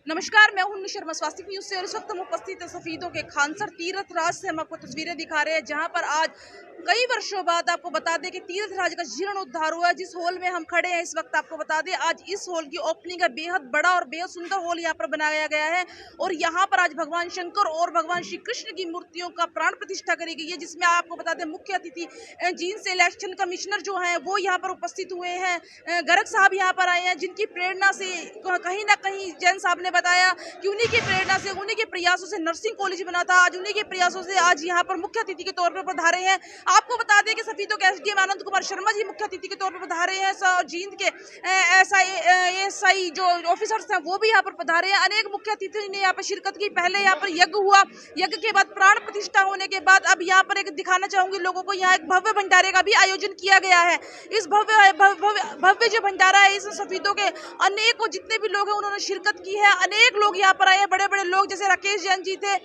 नमस्कार, मैं हूं उन्नी शर्मा स्वास्थ्य न्यूज से और इस वक्त हम उपस्थित है सफीदों के खानसर तीर्थ राज से। हम आपको तस्वीरें दिखा रहे हैं जहां पर आज कई वर्षों बाद आपको बता दें कि तीर्थ राज का जीर्णोद्धार हुआ है। जिस हॉल में हम खड़े हैं इस वक्त आपको बता दें आज इस हॉल की ओपनिंग है। बेहद बड़ा और बेहद सुंदर हॉल यहाँ पर बनाया गया है और यहाँ पर आज भगवान शंकर और भगवान श्री कृष्ण की मूर्तियों का प्राण प्रतिष्ठा करी गई है, जिसमें आपको बता दें मुख्य अतिथि जींद से इलेक्शन कमिश्नर जो है वो यहाँ पर उपस्थित हुए हैं। गर्ग साहब यहाँ पर आए हैं, जिनकी प्रेरणा से कहीं ना कहीं जैन साहब ने बताया कि उन्हीं की प्रेरणा से उन्हीं के प्रयासों से नर्सिंग कॉलेज बना था। आज उन्हीं के प्रयासों से आज यहाँ पर मुख्य अतिथि के तौर पर पधारे हैं। आपको बता दें कि सफीदों के एसडीएम आनंद कुमार शर्मा जी मुख्य अतिथि के तौर पर पधारे हैं और जींद के एसआई जो ऑफिसर्स हैं वो भी यहाँ पर पधारे हैं। अनेक मुख्य अतिथि ने यहाँ पर शिरकत की। पहले यहाँ पर यज्ञ हुआ, यज्ञ के बाद प्राण प्रतिष्ठा होने के बाद अब यहाँ पर एक दिखाना चाहूंगी लोगों को, यहाँ एक भव्य भंडारे का भी आयोजन किया गया है। इस भव्य जो भंडारा है, इस सफीदों के अनेकों जितने भी लोग हैं उन्होंने शिरकत की है। अनेक लोग यहाँ पर आए हैं, बड़े बड़े लोग जैसे राकेश जैन जी थे,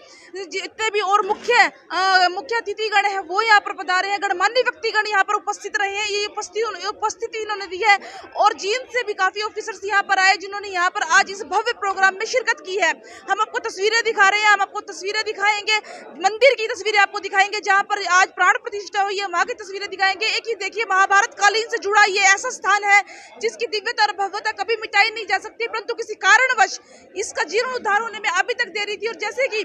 जितने भी और मुख्य अतिथिगण है वो यहाँ पर पधारे हैं। गणमान्य व्यक्तिगण यहाँ पर उपस्थित रहे हैं, ये उपस्थिति इन्होंने दी है और जींद से भी काफी ऑफिसर्स यहाँ पर आए जिन्होंने यहाँ पर आज इस भव्य प्रोग्राम में शिरकत की है। हम आपको तस्वीरें दिखा रहे हैं, हम आपको तस्वीरें दिखाएंगे, मंदिर की तस्वीरें आपको दिखाएंगे जहाँ पर आज प्राण प्रतिष्ठा हुई है, वहाँ की तस्वीरें दिखाएंगे। एक ही देखिए, महाभारत कालीन से जुड़ा ये ऐसा स्थान है जिसकी दिव्यता और भव्यता कभी मिटाई नहीं जा सकती, परंतु किसी कारणवश इसका जीर्णोद्धार होने में अभी तक देरी थी। और जैसे कि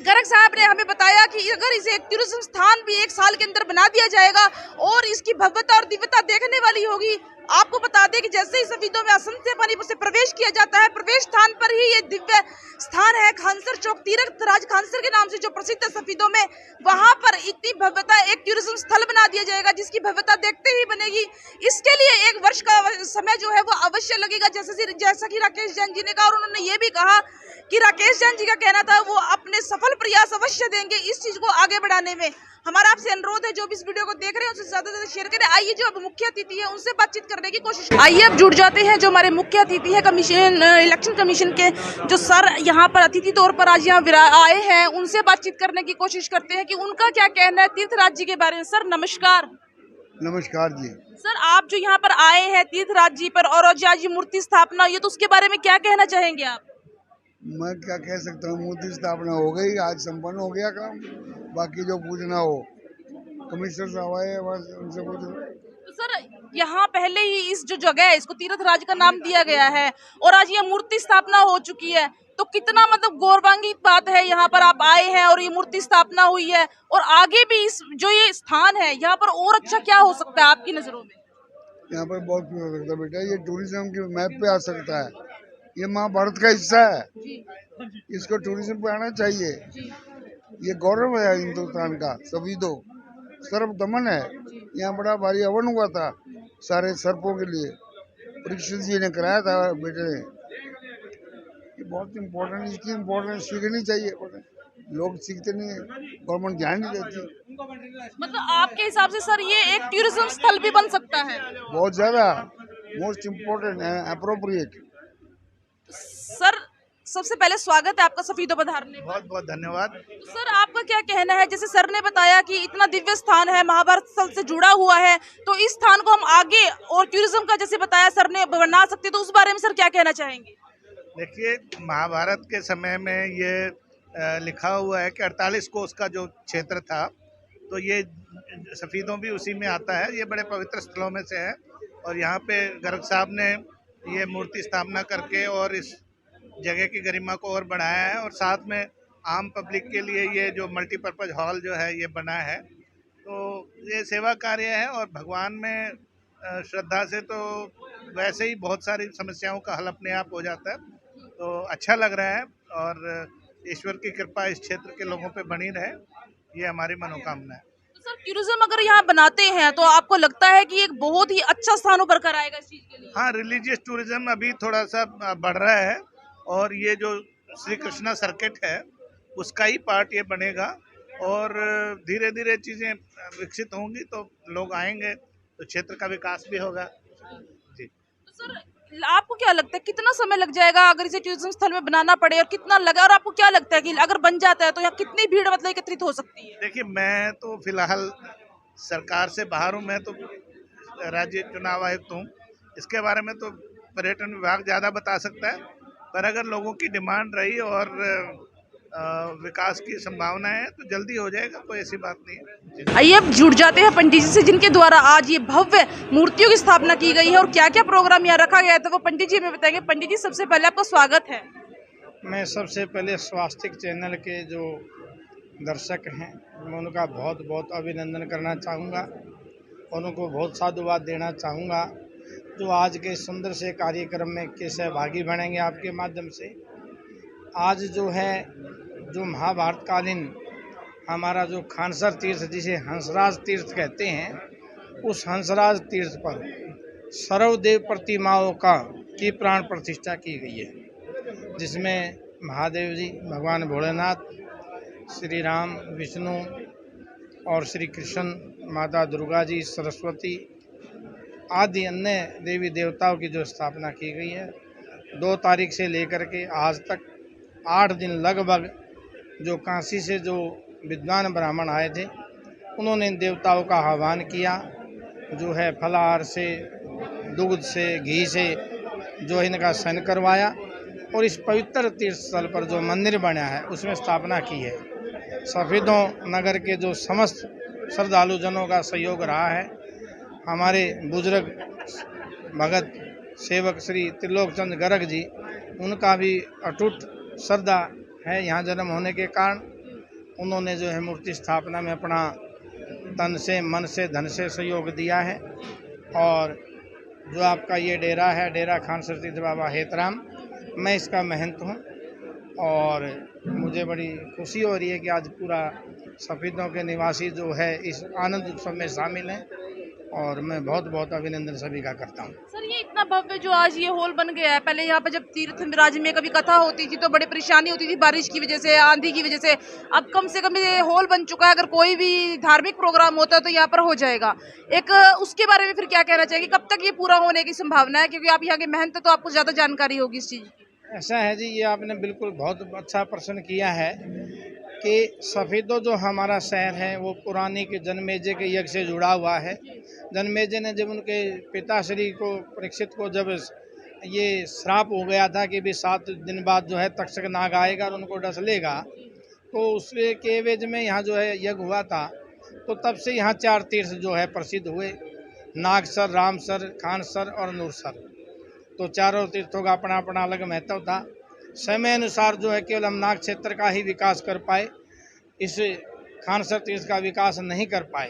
गर्ग साहब ने हमें बताया कि अगर इसे एक टूरिज्म स्थान भी 1 साल के अंदर बना दिया जाएगा और इसकी भव्यता और दिव्यता देखने वाली होगी। आपको बता दें कि जैसे ही सफीदों में असंख्य पानी से प्रवेश किया जाता है, प्रवेश स्थान पर ही ये दिव्य स्थान है खानसर चौक तीर्थ राज खानसर के नाम से जो प्रसिद्ध है सफीदों में, वहां पर इतनी भव्यता एक टूरिज्म स्थल बना दिया जाएगा जिसकी भव्यता देखते ही बनेगी। इसके लिए 1 वर्ष का समय जो है वो अवश्य लगेगा, जैसा कि राकेश जैन जी ने कहा। और उन्होंने ये भी कहा कि राकेश जैन जी का कहना था वो अपने सफल प्रयास अवश्य देंगे इस चीज को आगे बढ़ाने में। हमारा आपसे अनुरोध है जो भी इस वीडियो को देख रहे हैं उससे ज्यादा से ज्यादा शेयर करें। आइए जो अब मुख्य अतिथि है उनसे बातचीत करने की कोशिश करें। आइए अब जुड़ जाते हैं जो हमारे मुख्य अतिथि है इलेक्शन कमीशन के जो सर यहाँ पर अतिथि तौर पर आज यहाँ आए हैं, उनसे बातचीत करने की कोशिश करते हैं कि उनका क्या कहना है तीर्थराज जी के बारे में। सर नमस्कार। नमस्कार जी। सर आप जो यहाँ पर आए हैं तीर्थराज जी पर और आज मूर्ति स्थापना हुई है तो उसके बारे में क्या कहना चाहेंगे आप? मैं क्या कह सकता हूँ, मूर्ति स्थापना हो गई, आज संपन्न हो गया काम। बाकी जो पूछना हो कमिश्नर साहब आए, बस उनसे पूछो। तो सर यहाँ पहले ही इस जो जगह है इसको तीर्थराज का नाम दिया गया है और आज ये मूर्ति स्थापना हो चुकी है, तो कितना मतलब गौरवान्वित बात है यहाँ पर आप आए हैं और ये मूर्ति स्थापना हुई है और आगे भी इस जो ये स्थान है यहाँ पर और अच्छा क्या हो सकता है आपकी नजरों में? यहाँ पर बहुत कुछ हो सकता है बेटा, ये टूरिज्म के मैप पे आ सकता है। ये महाभारत का हिस्सा है, इसको टूरिज्म पे आना चाहिए। ये गौरव है हिंदुस्तान का, सभी दो सर्व दमन है। यहाँ बड़ा भारी हवन हुआ था सारे सर्पों के लिए, परीक्षित जी ने कराया था बेटे ने। ये बहुत इम्पोर्टेंट, इसकी इम्पोर्टेंस सीखनी चाहिए। लोग सीखते नहीं है, गवर्नमेंट ध्यान नहीं देती। मतलब आपके हिसाब से सर ये एक टूरिज्म स्थल भी बन सकता है? बहुत ज्यादा, मोस्ट इम्पोर्टेंट है, अप्रोप्रिएट। सर सबसे पहले स्वागत है आपका सफीदों पधारने। बहुत बहुत धन्यवाद। सर आपका क्या कहना है, जैसे सर ने बताया कि इतना दिव्य स्थान है, महाभारत स्थल से जुड़ा हुआ है, तो इस स्थान को हम आगे और टूरिज्म का जैसे बताया सर ने बना सकते, तो उस बारे में सर क्या कहना चाहेंगे? देखिए, महाभारत के समय में ये लिखा हुआ है कि 48 कोस का जो क्षेत्र था, तो ये सफीदों भी उसी में आता है। ये बड़े पवित्र स्थलों में से है और यहाँ पे गर्ग साहब ने ये मूर्ति स्थापना करके और इस जगह की गरिमा को और बढ़ाया है और साथ में आम पब्लिक के लिए ये जो मल्टीपर्पज़ हॉल जो है ये बना है। तो ये सेवा कार्य है और भगवान में श्रद्धा से तो वैसे ही बहुत सारी समस्याओं का हल अपने आप हो जाता है। तो अच्छा लग रहा है और ईश्वर की कृपा इस क्षेत्र के लोगों पे बनी रहे, ये हमारी मनोकामना है। तो सर टूरिज्म अगर यहाँ बनाते हैं तो आपको लगता है कि एक बहुत ही अच्छा स्थान उभर कर आएगा इस चीज के लिए? हाँ, रिलीजियस टूरिज्म अभी थोड़ा सा बढ़ रहा है और ये जो श्री कृष्णा सर्किट है उसका ही पार्ट ये बनेगा और धीरे धीरे चीज़ें विकसित होंगी तो लोग आएंगे तो क्षेत्र का विकास भी होगा जी। तो सर आपको क्या लगता है कितना समय लग जाएगा अगर इसे टूरिज्म स्थल में बनाना पड़े और कितना लगा, और आपको क्या लगता है कि अगर बन जाता है तो यहाँ कितनी भीड़ मतलब एकत्रित हो सकती है? देखिए, मैं तो फिलहाल सरकार से बाहर हूँ, मैं तो राज्य चुनाव आयुक्त हूँ, इसके बारे में तो पर्यटन विभाग ज़्यादा बता सकता है। पर अगर लोगों की डिमांड रही और विकास की संभावना है तो जल्दी हो जाएगा, कोई ऐसी बात नहीं है। आइए अब जुड़ जाते हैं पंडित जी से, जिनके द्वारा आज ये भव्य मूर्तियों की स्थापना की गई है और क्या क्या प्रोग्राम यहाँ रखा गया है, तो वो पंडित जी हमें बताएंगे। पंडित जी, सबसे पहले आपका स्वागत है। मैं सबसे पहले स्वास्तिक चैनल के जो दर्शक हैं मैं उनका बहुत बहुत अभिनंदन करना चाहूँगा और उनको बहुत साधुवाद देना चाहूँगा जो आज के सुंदर से कार्यक्रम में के सहभागी बनेंगे आपके माध्यम से। आज जो है जो महाभारत कालीन हमारा जो खानसर तीर्थ जिसे हंसराज तीर्थ कहते हैं, उस हंसराज तीर्थ पर सर्वदेव प्रतिमाओं की प्राण प्रतिष्ठा की गई है, जिसमें महादेव जी, भगवान भोलेनाथ, श्री राम, विष्णु और श्री कृष्ण, माता दुर्गा जी, सरस्वती आदि अन्य देवी देवताओं की जो स्थापना की गई है। 2 तारीख से लेकर के आज तक 8 दिन लगभग जो काशी से जो विद्वान ब्राह्मण आए थे उन्होंने इन देवताओं का आह्वान किया, जो है फलाहार से, दूध से, घी से जो इनका शन करवाया और इस पवित्र तीर्थ स्थल पर जो मंदिर बना है उसमें स्थापना की है। सफेदों नगर के जो समस्त श्रद्धालु जनों का सहयोग रहा है। हमारे बुजुर्ग भगत सेवक श्री त्रिलोकचंद गर्ग जी, उनका भी अटूट श्रद्धा है यहाँ जन्म होने के कारण। उन्होंने जो है मूर्ति स्थापना में अपना तन से, मन से, धन से सहयोग दिया है। और जो आपका ये डेरा है, डेरा खानसर तीर्थ बाबा हेतराम, मैं इसका महंत हूँ और मुझे बड़ी खुशी हो रही है कि आज पूरा सफेदों के निवासी जो है इस आनंद उत्सव में शामिल हैं और मैं बहुत बहुत अभिनंदन सभी का करता हूँ। सर, ये इतना भव्य जो आज ये हॉल बन गया है, पहले यहाँ पे जब तीर्थ राज में कभी कथा होती थी तो बड़ी परेशानी होती थी बारिश की वजह से, आंधी की वजह से। अब कम से कम ये हॉल बन चुका है, अगर कोई भी धार्मिक प्रोग्राम होता है तो यहाँ पर हो जाएगा। एक उसके बारे में फिर क्या कहना चाहिए, कब तक ये पूरा होने की संभावना है, क्योंकि आप यहाँ के महंत तो आपको ज्यादा जानकारी होगी इस चीज की। ऐसा है जी, ये आपने बिल्कुल बहुत अच्छा प्रश्न किया है कि सफेदो जो हमारा शहर है वो पुरानी के जन्मेजय के यज्ञ से जुड़ा हुआ है। जन्मेजय ने जब उनके पिताश्री को, परीक्षित को, जब ये श्राप हो गया था कि भी 7 दिन बाद जो है तक्षक नाग आएगा और उनको डस लेगा, तो उसके के एवज में यहाँ जो है यज्ञ हुआ था। तो तब से यहाँ 4 तीर्थ जो है प्रसिद्ध हुए, नागसर, रामसर, खानसर और नूरसर। तो चारों तीर्थों का अपना अपना अलग महत्व था। समय अनुसार जो है केवल हम नाग क्षेत्र का ही विकास कर पाए, इस खानसर तीर्थ का विकास नहीं कर पाए।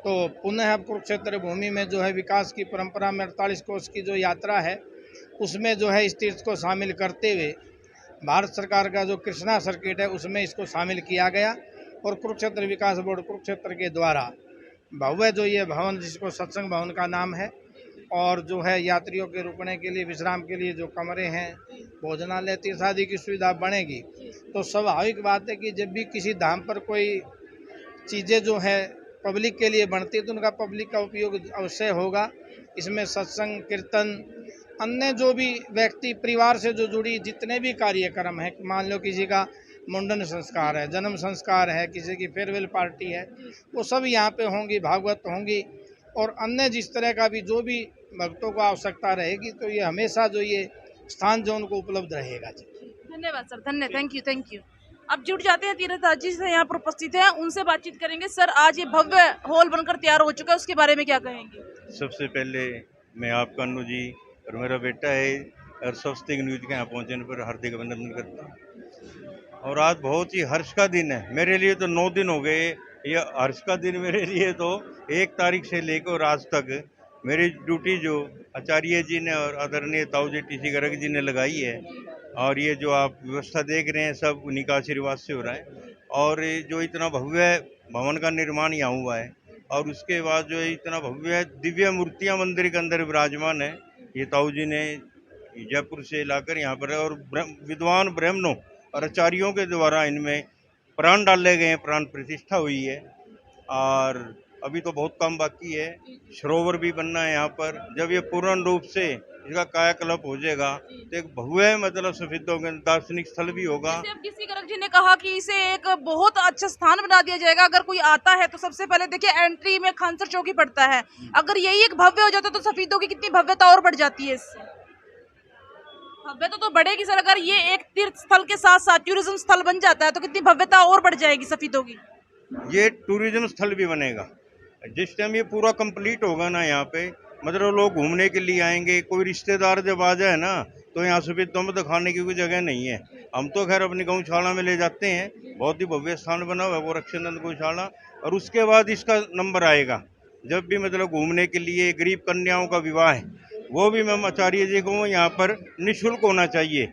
तो पुनः अब कुरुक्षेत्र भूमि में जो है विकास की परंपरा में 48 कोस की जो यात्रा है उसमें जो है इस तीर्थ को शामिल करते हुए भारत सरकार का जो कृष्णा सर्किट है उसमें इसको शामिल किया गया और कुरुक्षेत्र विकास बोर्ड कुरुक्षेत्र के द्वारा भव्य जो ये भवन, जिसको सत्संग भवन का नाम है, और जो है यात्रियों के रुकने के लिए, विश्राम के लिए जो कमरे हैं, भोजनालय, तीर्थ आदि की सुविधा बनेगी। तो स्वाभाविक बात है कि जब भी किसी धाम पर कोई चीज़ें जो है पब्लिक के लिए बनती है तो उनका पब्लिक का उपयोग अवश्य होगा। इसमें सत्संग, कीर्तन, अन्य जो भी व्यक्ति परिवार से जो जुड़ी जितने भी कार्यक्रम हैं, मान लो किसी का मुंडन संस्कार है, जन्म संस्कार है, किसी की फेयरवेल पार्टी है, वो सब यहाँ पे होंगी, भागवत होंगी और अन्य जिस तरह का भी जो भी भक्तों को आवश्यकता रहेगी तो ये हमेशा जो ये स्थान जो उनको उपलब्ध रहेगा। धन्यवाद सर, थैंक यू। अब जुड़ जाते हैं तीर्थराज जी से, यहाँ पर उपस्थित हैं, उनसे बातचीत करेंगे। सर, आज ये भव्य हॉल बनकर तैयार हो चुका है, उसके बारे में क्या कहेंगे? सबसे पहले मैं आपका अन्नू जी और मेरा बेटा है और स्वस्तिक न्यूज के यहाँ पहुँचने पर हार्दिक अभिनंदन करता हूँ। और आज बहुत ही हर्ष का दिन है मेरे लिए। तो 9 दिन हो गए, यह हर्ष का दिन मेरे लिए तो 1 तारीख से लेकर आज तक मेरी ड्यूटी जो आचार्य जी ने और आदरणीय ताऊ G T C Garg ji ने लगाई है, और ये जो आप व्यवस्था देख रहे हैं सब उन्हीं का आशीर्वाद से हो रहा है। और जो इतना भव्य भवन का निर्माण यहाँ हुआ है और उसके बाद जो इतना भव्य दिव्य मूर्तियाँ मंदिर के अंदर विराजमान है, ये ताऊ जी ने जयपुर से लाकर यहाँ पर, और विद्वान ब्राह्मणों और आचार्यों के द्वारा इनमें प्राण डाले गए हैं, प्राण प्रतिष्ठा हुई है। और अभी तो बहुत काम बाकी है, सरोवर भी बनना है यहाँ पर। जब ये पूर्ण रूप से इसका कायाकल्प हो जाएगा तो एक भव्य मतलब सफेदों के दार्शनिक स्थल भी होगा। अब किसी गर्ग जी ने कहा कि इसे एक बहुत अच्छा स्थान बना दिया जाएगा। अगर कोई आता है तो सबसे पहले देखिए एंट्री में खानसर चौकी पड़ता है, अगर यही एक भव्य हो जाता तो सफेदों की कितनी भव्यता और बढ़ जाती है इससे। भव्यता तो बढ़ेगी सर, अगर ये एक तीर्थ स्थल के साथ साथ टूरिज्म स्थल बन जाता है तो कितनी भव्यता और बढ़ जाएगी सफीदों की। ये टूरिज्म स्थल भी बनेगा जिस टाइम ये पूरा कंप्लीट होगा ना। यहाँ पे मतलब लोग घूमने के लिए आएंगे, कोई रिश्तेदार जब आ जाए ना तो यहाँ सफीदों में दिखाने की कोई जगह नहीं है। हम तो खैर अपनी गौशाला में ले जाते हैं, बहुत ही भव्य स्थान बना हुआ है गोरक्षनंद गौशाला। और उसके बाद इसका नंबर आएगा जब भी मतलब घूमने के लिए गरीब कन्याओं का विवाह है, वो भी मैं आचार्य जी को यहाँ पर निःशुल्क होना चाहिए।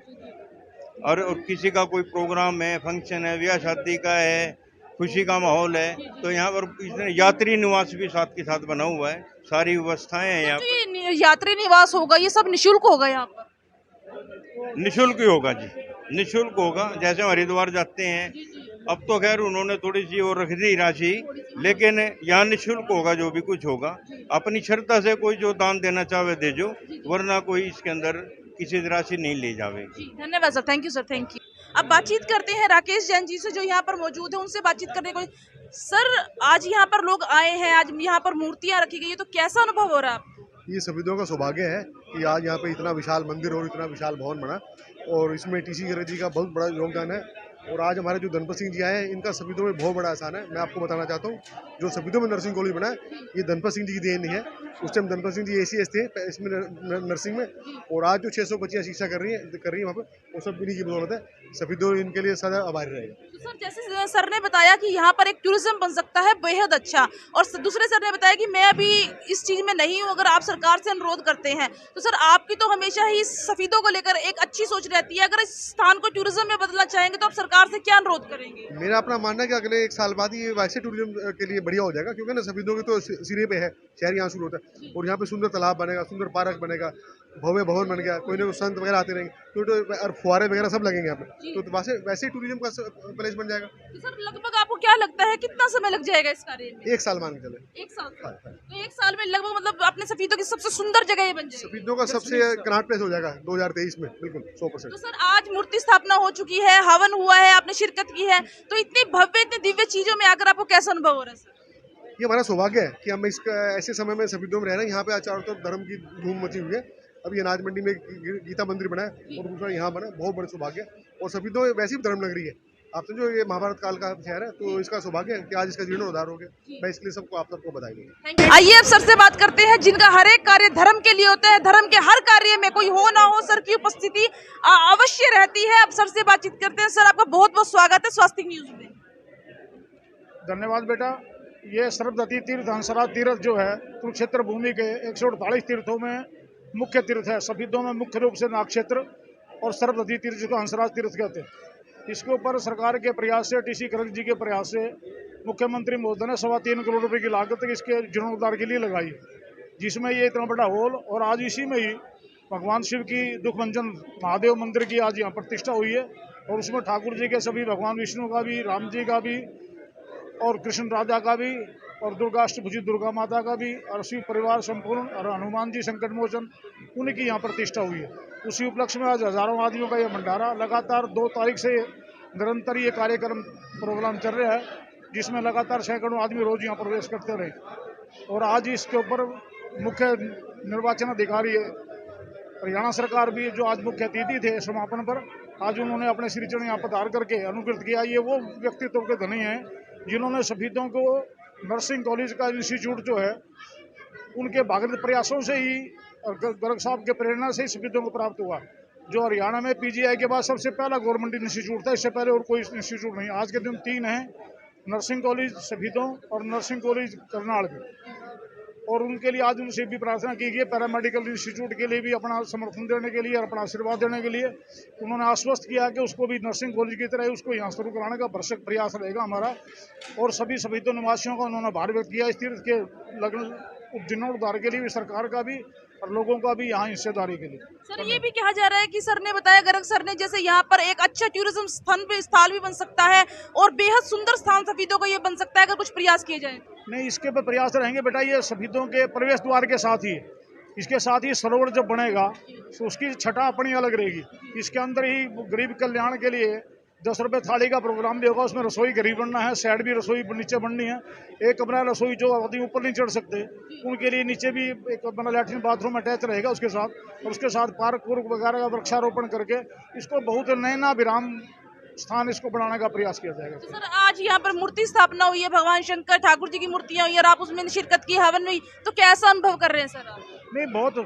और किसी का कोई प्रोग्राम है, फंक्शन है, ब्याह शादी का है, खुशी का माहौल है, तो यहाँ पर यात्री निवास भी साथ के साथ बना हुआ है, सारी व्यवस्थाएं हैं यहाँ पर। ये यात्री निवास होगा, ये सब निःशुल्क होगा यहाँ पर? निःशुल्क ही होगा जी, निःशुल्क होगा। जैसे हम हरिद्वार जाते हैं, अब तो खैर उन्होंने थोड़ी सी और रख दी राशि, लेकिन यहाँ निःशुल्क होगा जो भी कुछ होगा। अपनी श्रद्धा से कोई जो दान देना चाहे दे जो, वरना कोई इसके अंदर किसी राशि नहीं ले जाएगी। धन्यवाद sir, thank you sir, thank you. अब बातचीत करते हैं राकेश जैन जी से जो यहाँ पर मौजूद है, उनसे बातचीत करने को। सर आज यहाँ पर लोग आए हैं, आज यहाँ पर मूर्तियाँ रखी गई है, तो कैसा अनुभव हो रहा है आपको? ये सफीदों का सौभाग्य है कि आज यहाँ पे इतना विशाल मंदिर और इतना विशाल भवन बना, और इसमें टीसी गिरज जी का बहुत बड़ा योगदान है। और आज हमारे जो धनपत सिंह जी आए हैं, इनका सफीदों में बहुत बड़ा एहसान है। मैं आपको बताना चाहता हूँ, जो सफीदों में नर्सिंग कॉलेज बना है, ये धनपत सिंह जी की देन नहीं है। उस टाइम धनपत सिंह जी ACS थे इसमें नर्सिंग में, और आज जो 600 बच्चियाँ शिक्षा कर रही है वहाँ पर, वो सब इन्हीं की बदौलत है। सफीदों इनके लिए सदा आभारी रहेगा। तो सर जैसे सर ने बताया कि यहाँ पर एक टूरिज्म बन सकता है बेहद अच्छा, और दूसरे सर ने बताया कि मैं अभी इस चीज़ में नहीं हूँ, अगर आप सरकार से अनुरोध करते हैं तो सर आपकी तो हमेशा ही सफीदों को लेकर एक अच्छी सोच रहती है, अगर इस स्थान को टूरिज्म में बदलना चाहेंगे तो आप सरकार से क्या अनुरोध करेंगे? मेरा अपना मानना है कि अगले 1 साल बाद ये वैसे टूरिज्म के लिए बढ़िया हो जाएगा, क्योंकि ना सफीदों के तो सिरे पे है, शहर यहाँ शुरू होता है, और यहाँ पे सुंदर तालाब बनेगा, सुंदर पार्क बनेगा, भव्य भवन बन गया, कोई ना कोई संत वगैरह आते रहेंगे, तो और फुहारे वगैरह सब लगेंगे यहाँ पे, तो वैसे ही टूरिज्म का प्लेस बन जाएगा। तो सर लगभग आपको क्या लगता है कितना समय लग जाएगा इस कार्य में? 1 साल मान के चले। 1 साल? तो 1 साल में लगभग मतलब अपने सफीदों की सबसे सुंदर जगह ये बन जाएगी। सफीदों का सबसे कनाट प्लेस हो जाएगा 2023 में, बिल्कुल 100%। तो सर आज मूर्ति स्थापना हो चुकी है, हवन हुआ है, आपने शिरकत की है, तो इतनी भव्य इतनी दिव्य चीजों में आकर आपको कैसा अनुभव हो रहा है सर? ये हमारा सौभाग्य है कि हम इस ऐसे समय में सफीदों में रह रहे हैं। यहाँ पे चारों तरफ धर्म की धूम मची हुई है। अभी अनाज मंडी में गीता मंदिर बना है, और दूसरा यहाँ बना है, बहुत बड़ा सौभाग्य। और सफीदों वैसे भी धर्म नगरी है, आप समझो ये महाभारत काल का शहर है, तो इसका सौभाग्य है कि आज इसका जीर्णोद्धार हो गया। मैं इसलिए सबको आप सबको बधाई दूंगा। आइए अब सर से बात करते हैं जिनका हर एक कार्य धर्म के लिए होता है, धर्म के हर कार्य में कोई हो ना हो सर की उपस्थिति अवश्य रहती है। अब सर से बातचीत करते हैं। सर आपका बहुत बहुत स्वागत है स्वास्तिक न्यूज में। धन्यवाद बेटा। ये सर्वदती तीर्थ हंसराज तीर्थ जो है कुरुक्षेत्र भूमि के 148 तीर्थों में मुख्य तीर्थ है। सफीदों में मुख्य रूप से नाग क्षेत्र और सर्वदती तीर्थ जिसको हंसराज तीर्थ कहते हैं। इसके ऊपर सरकार के प्रयास से, टीसी गिरज जी के प्रयास से मुख्यमंत्री महोदय ने 3.25 करोड़ रुपए की लागत इसके जीर्णोद्धार के लिए लगाई, जिसमें ये इतना बड़ा हॉल, और आज इसी में ही भगवान शिव की दुखभंजन महादेव मंदिर की आज यहाँ प्रतिष्ठा हुई है। और उसमें ठाकुर जी के सभी, भगवान विष्णु का भी, राम जी का भी, और कृष्ण राजा का भी, और दुर्गाष्टभुजी दुर्गा माता का भी, और शिव परिवार संपूर्ण, और हनुमान जी संकट मोचन, उनकी यहाँ प्रतिष्ठा हुई है। उसी उपलक्ष्य में आज हजारों आदमियों का यह भंडारा लगातार 2 तारीख से निरंतर ये कार्यक्रम प्रोग्राम चल रहा है, जिसमें लगातार सैकड़ों आदमी रोज यहाँ प्रवेश करते रहे। और आज इसके ऊपर मुख्य निर्वाचन अधिकारी हरियाणा सरकार भी, जो आज मुख्य अतिथि थे समापन पर, आज उन्होंने अपने श्री चरण यहाँ पधार करके अनुकृत किया। ये वो व्यक्तित्व के धनी हैं जिन्होंने सफीदों को नर्सिंग कॉलेज का इंस्टीट्यूट जो है, उनके भागीरथ प्रयासों से ही और गर्ग साहब के प्रेरणा से ही सफीदों को प्राप्त हुआ, जो हरियाणा में PGI के बाद सबसे पहला गवर्नमेंट इंस्टीट्यूट था। इससे पहले और कोई इंस्टीट्यूट नहीं। आज के दिन 3 हैं, नर्सिंग कॉलेज सफीदों और नर्सिंग कॉलेज करनाल में, और उनके लिए आज उनसे भी प्रार्थना की गई। पैरामेडिकल इंस्टीट्यूट के लिए भी अपना समर्थन देने के लिए और अपना आशीर्वाद देने के लिए उन्होंने आश्वस्त किया कि उसको भी नर्सिंग कॉलेज की तरह उसको यहाँ शुरू कराने का भरसक प्रयास रहेगा हमारा। और सभी सफीदों निवासियों का उन्होंने आभार व्यक्त किया इस तीर्थ के लगन जीर्णोद्धार के लिए, सरकार का भी और लोगों का भी यहाँ हिस्सेदारी के लिए। सर ये भी कहा जा रहा है कि सर ने बताया, गर्ग सर ने, जैसे यहाँ पर एक अच्छा टूरिज्म स्थल भी बन सकता है और बेहद सुंदर स्थान सफीदों का ये बन सकता है अगर कुछ प्रयास किए जाए। नहीं, इसके पे प्रयास रहेंगे बेटा। ये सफीदों के प्रवेश द्वार के साथ ही, इसके साथ ही सरोवर जब बनेगा तो उसकी छटा अपनी अलग रहेगी। इसके अंदर ही गरीब कल्याण के लिए 10 रुपये थाली का प्रोग्राम भी होगा, उसमें रसोई घर ही बनना है, साइड भी रसोई नीचे बननी है। एक कमरा रसोई जो आदमी ऊपर नहीं चढ़ सकते उनके लिए नीचे भी एक अपना लैट्रिन बाथरूम अटैच रहेगा उसके साथ, और उसके साथ पार्क वगैरह का वृक्षारोपण करके इसको बहुत नैना विराम स्थान इसको बनाने का प्रयास किया जाएगा। तो सर आज यहाँ पर मूर्ति स्थापना हुई है, भगवान शंकर ठाकुर जी की मूर्तियां हुई और आप उसमें शिरकत की, हवन हुई, तो कैसा अनुभव कर रहे हैं सर आप? नहीं, बहुत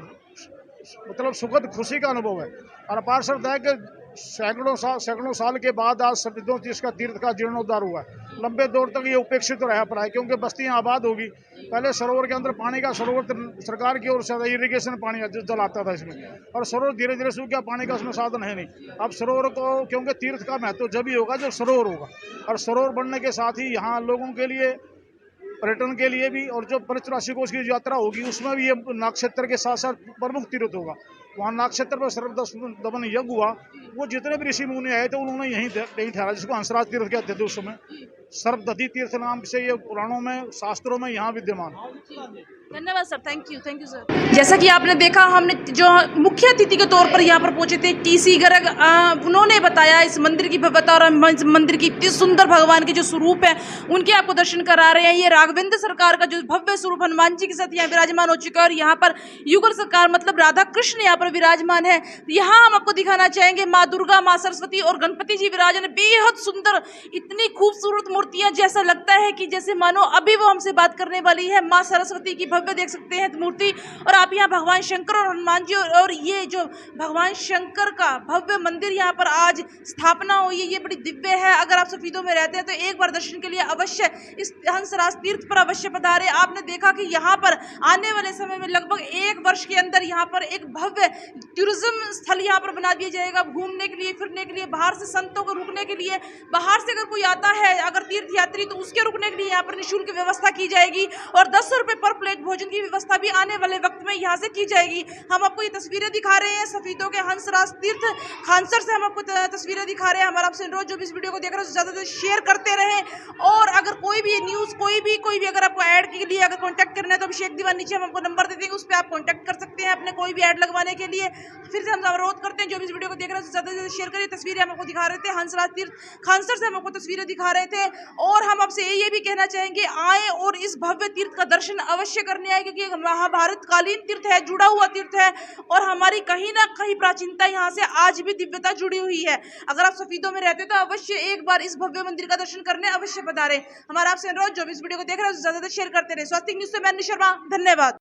मतलब सुखद खुशी का अनुभव है और अपार श्रद्धा है कि सैकड़ों साल के बाद आज सफीदों इसका तीर्थ का जीर्णोद्धार हुआ है। लंबे दौर तक ये उपेक्षित रहा पड़ा है क्योंकि बस्तियां आबाद होगी। पहले सरोवर के अंदर पानी का सरोवर सरकार की ओर से इरिगेशन पानी जल आता था इसमें, और सरोवर धीरे धीरे सूख गया, पानी का उसमें साधन है नहीं। अब सरोवर को क्योंकि तीर्थ का महत्व जब ही होगा जब सरोवर होगा, और सरोवर बनने के साथ ही यहाँ लोगों के लिए पर्यटन के लिए भी, और जो 85 कोस की यात्रा होगी उसमें भी ये नागक्षेत्र के साथ साथ प्रमुख तीर्थ होगा। वहाँ नागक्षेत्र पर सर्वदमन यज्ञ हुआ, वो जितने भी ऋषि मुनि आए थे उन्होंने यहीं ठहरा, जिसको हंसराज तीर्थ कहते थे उस समय। सर्वदति तीर्थ नाम से ये पुराणों में शास्त्रों में यहाँ विद्यमान। धन्यवाद सर, थैंक यू सर। जैसा कि आपने देखा, हमने जो मुख्य अतिथि के तौर पर यहाँ पर पहुंचे थे टीसी गर्ग, उन्होंने बताया इस मंदिर की भव्यता और मंदिर की इतनी सुंदर भगवान के जो स्वरूप है उनके आपको दर्शन करा रहे हैं। ये राघवेंद्र सरकार का जो भव्य स्वरूप हनुमान जी के साथ यहाँ विराजमान हो चुका है, और यहाँ पर युगल सरकार मतलब राधा कृष्ण यहाँ पर विराजमान है। यहाँ हम आपको दिखाना चाहेंगे माँ दुर्गा, माँ सरस्वती और गणपति जी विराजमान, बेहद सुंदर, इतनी खूबसूरत मूर्तियां, जैसा लगता है कि जैसे मानो अभी वो हमसे बात करने वाली है। माँ सरस्वती की भव्य देख सकते हैं मूर्ति, और आप यहाँ भगवान शंकर और हनुमान जी और ये जो भगवान शंकर का भव्य मंदिर यहाँ पर आज स्थापना हुई है, ये बड़ी दिव्य है। अगर आप सफीदों में रहते हैं तो एक बार दर्शन के लिए अवश्य इस हंसराज तीर्थ पर अवश्य पधारे। आपने देखा कि यहाँ पर आने वाले समय में लगभग 1 वर्ष के अंदर यहाँ पर एक भव्य टूरिज्म स्थल यहाँ पर बना दिया जाएगा, घूमने के लिए, फिरने के लिए, बाहर से संतों को रुकने के लिए। बाहर से अगर कोई आता है अगर तीर्थ यात्री तो उसके रुकने के लिए यहाँ पर निःशुल्क व्यवस्था की जाएगी, और 10 रुपये पर प्लेट भोजन की व्यवस्था भी आने वाले वक्त में यहाँ से की जाएगी। हम आपको ये तस्वीरें दिखा रहे हैं सफीदों के हंसराज तीर्थ खानसर से, हम आपको तस्वीरें दिखा रहे हैं। हमारा आपसे अनुरोध, जो भी इस वीडियो को देख रहे हैं ज़्यादा से शेयर करते रहें, और अगर कोई भी न्यूज़ कोई भी अगर आपको ऐड के लिए अगर कॉन्टैक्ट करना है तो अभिषेक दीवान नीचे हम आपको नंबर दे देंगे, उस पर आप कॉन्टैक्ट कर सकते हैं अपने कोई भी ऐड लगवाने के लिए। फिर से हम अनुरोध करते हैं जो भी इस वीडियो को देख रहे हैं ज़्यादा से शेयर करिए। तस्वीरें हम आपको दिखा रहे थे हंसराज तीर्थ खानसर से, हम आपको तस्वीरें दिखा रहे थे, और हम आपसे ये भी कहना चाहेंगे आए और इस भव्य तीर्थ का दर्शन अवश्य करने आए, क्योंकि महाभारत कालीन तीर्थ है, जुड़ा हुआ तीर्थ है, और हमारी कहीं ना कहीं प्राचीनता यहाँ से आज भी दिव्यता जुड़ी हुई है। अगर आप सफीदों में रहते तो अवश्य एक बार इस भव्य मंदिर का दर्शन करने अवश्य पधारें। हमारा आपसे अनुरोध, जो भी इस वीडियो को देख रहे हैं ज्यादा से शेयर करते रहे। स्वास्तिक न्यूज़ से मैं निशा शर्मा, धन्यवाद।